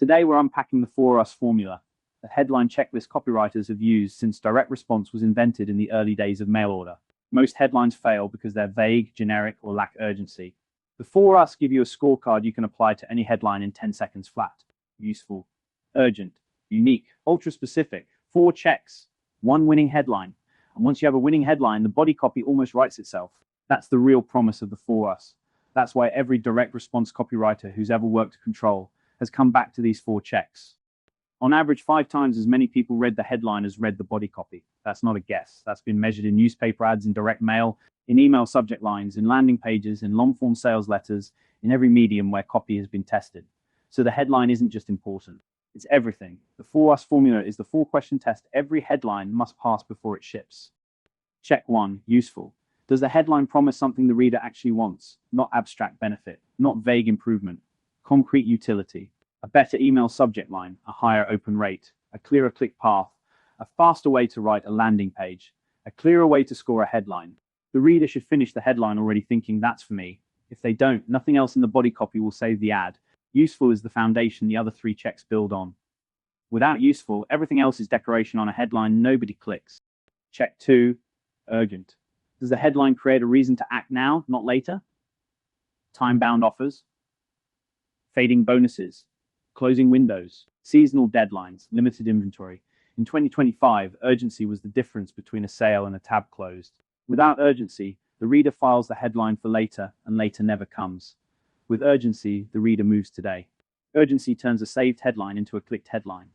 Today we're unpacking the 4US formula, a headline checklist copywriters have used since direct response was invented in the early days of mail order. Most headlines fail because they're vague, generic, or lack urgency. The 4US give you a scorecard you can apply to any headline in 10 seconds flat. Useful, urgent, unique, ultra-specific, 4 checks, 1 winning headline. And once you have a winning headline, the body copy almost writes itself. That's the real promise of the 4US. That's why every direct response copywriter who's ever worked to control has come back to these 4 checks. On average, 5 times as many people read the headline as read the body copy. That's not a guess. That's been measured in newspaper ads, in direct mail, in email subject lines, in landing pages, in long-form sales letters, in every medium where copy has been tested. So the headline isn't just important. It's everything. The 4US formula is the 4-question test every headline must pass before it ships. Check 1, useful. Does the headline promise something the reader actually wants? Not abstract benefit, not vague improvement, concrete utility. A better email subject line, a higher open rate, a clearer click path, a faster way to write a landing page, a clearer way to score a headline. The reader should finish the headline already thinking, that's for me. If they don't, nothing else in the body copy will save the ad. Useful is the foundation the other 3 checks build on. Without useful, everything else is decoration on a headline nobody clicks. Check 2, urgent. Does the headline create a reason to act now, not later? Time-bound offers, fading bonuses, closing windows, seasonal deadlines, limited inventory. In 2025, urgency was the difference between a sale and a tab closed. Without urgency, the reader files the headline for later, and later never comes. With urgency, the reader moves today. Urgency turns a saved headline into a clicked headline.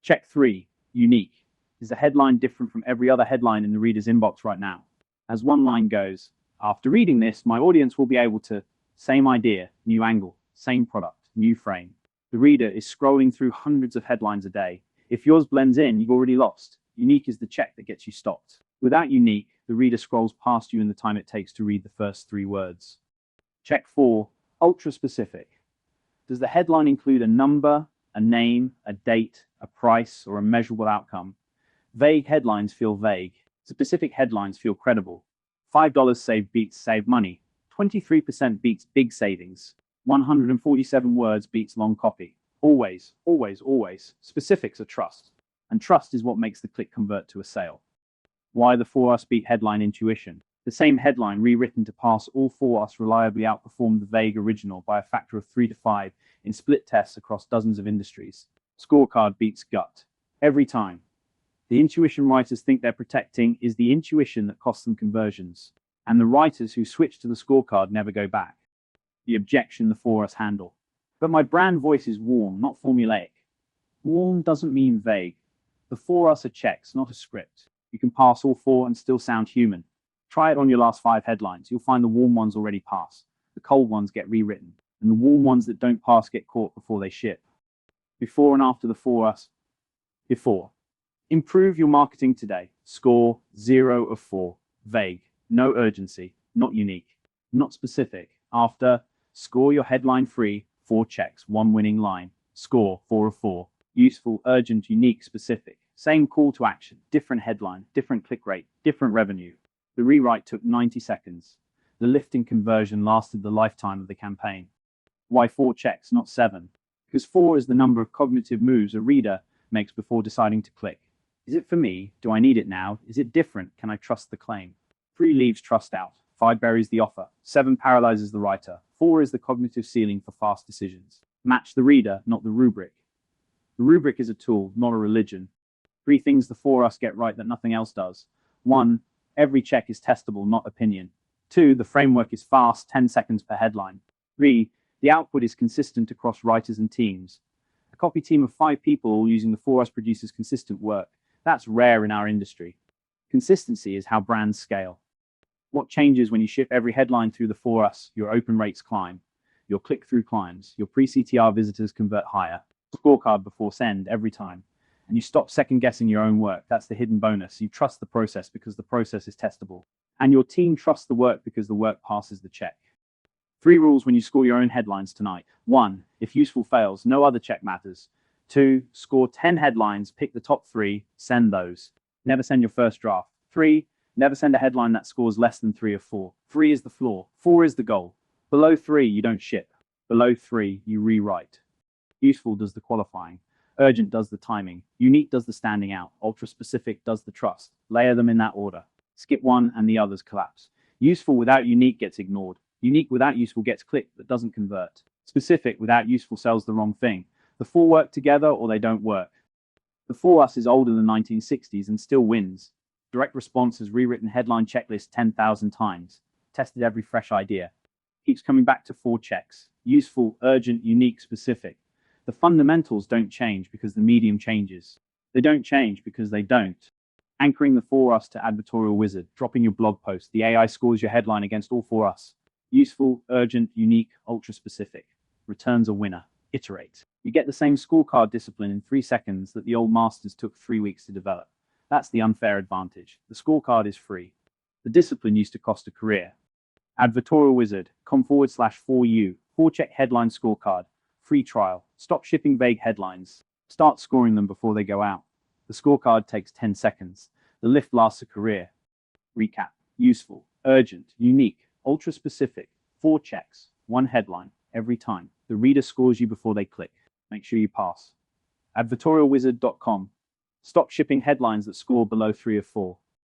Check 3, unique. Is the headline different from every other headline in the reader's inbox right now? As one line goes, after reading this, my audience will be able to, same idea, new angle, same product, new frame. The reader is scrolling through hundreds of headlines a day. If yours blends in, you've already lost. Unique is the check that gets you stopped. Without unique, the reader scrolls past you in the time it takes to read the first 3 words. Check 4, ultra specific. Does the headline include a number, a name, a date, a price, or a measurable outcome? Vague headlines feel vague. Specific headlines feel credible. $5 saved beats save money. 23% beats big savings. 147 words beats long copy. Always, always, always. Specifics are trust. And trust is what makes the click convert to a sale. Why the 4US beat headline intuition? The same headline rewritten to pass all 4US reliably outperformed the vague original by a factor of 3 to 5 in split tests across dozens of industries. Scorecard beats gut. Every time. The intuition writers think they're protecting is the intuition that costs them conversions. And the writers who switch to the scorecard never go back. The objection the 4US handle. But my brand voice is warm, not formulaic. Warm doesn't mean vague. The 4US are checks, not a script. You can pass all 4 and still sound human. Try it on your last 5 headlines. You'll find the warm ones already pass. The cold ones get rewritten. And the warm ones that don't pass get caught before they ship. Before and after the 4US. Before. Improve your marketing today. Score 0 of 4. Vague. No urgency. Not unique. Not specific. After. Score your headline free. 4 checks. 1 winning line. Score 4 of 4. Useful, urgent, unique, specific. Same call to action. Different headline. Different click rate. Different revenue. The rewrite took 90 seconds. The lift in conversion lasted the lifetime of the campaign. Why 4 checks, not 7? Because 4 is the number of cognitive moves a reader makes before deciding to click. Is it for me? Do I need it now? Is it different? Can I trust the claim? 3 leaves trust out. 5 buries the offer. 7 paralyzes the writer. 4 is the cognitive ceiling for fast decisions. Match the reader, not the rubric. The rubric is a tool, not a religion. 3 things the 4US get right that nothing else does. 1, every check is testable, not opinion. 2, the framework is fast, 10 seconds per headline. 3, the output is consistent across writers and teams. A copy team of 5 people using the 4US produces consistent work. That's rare in our industry. Consistency is how brands scale. What changes when you ship every headline through the 4US? Your open rates climb. Your click-through climbs. Your pre-CTR visitors convert higher. Scorecard before send every time. And you stop second-guessing your own work. That's the hidden bonus. You trust the process because the process is testable. And your team trusts the work because the work passes the check. 3 rules when you score your own headlines tonight. 1, if useful fails, no other check matters. 2, score 10 headlines, pick the top 3, send those. Never send your first draft. 3, never send a headline that scores less than 3 of 4. 3 is the floor. 4 is the goal. Below 3, you don't ship. Below 3, you rewrite. Useful does the qualifying. Urgent does the timing. Unique does the standing out. Ultra specific does the trust. Layer them in that order. Skip one and the others collapse. Useful without unique gets ignored. Unique without useful gets clicked but doesn't convert. Specific without useful sells the wrong thing. The four work together or they don't work. The For Us is older than 1960s and still wins. Direct Response has rewritten headline checklists 10,000 times. Tested every fresh idea. Keeps coming back to four checks. Useful, urgent, unique, specific. The fundamentals don't change because the medium changes. They don't change because they don't. Anchoring the For Us to Advertorial Wizard. Dropping your blog post. The AI scores your headline against all For Us. Useful, urgent, unique, ultra specific. Returns a winner. Iterate. You get the same scorecard discipline in 3 seconds that the old masters took 3 weeks to develop. That's the unfair advantage. The scorecard is free. The discipline used to cost a career. Advertorial Wizard. com/4U. 4-check headline scorecard. Free trial. Stop shipping vague headlines. Start scoring them before they go out. The scorecard takes 10 seconds. The lift lasts a career. Recap. Useful, urgent, unique, ultra specific. 4 checks. 1 headline. Every time. The reader scores you before they click. Make sure you pass. Advertorialwizard.com. Stop shipping headlines that score below 3 or 4.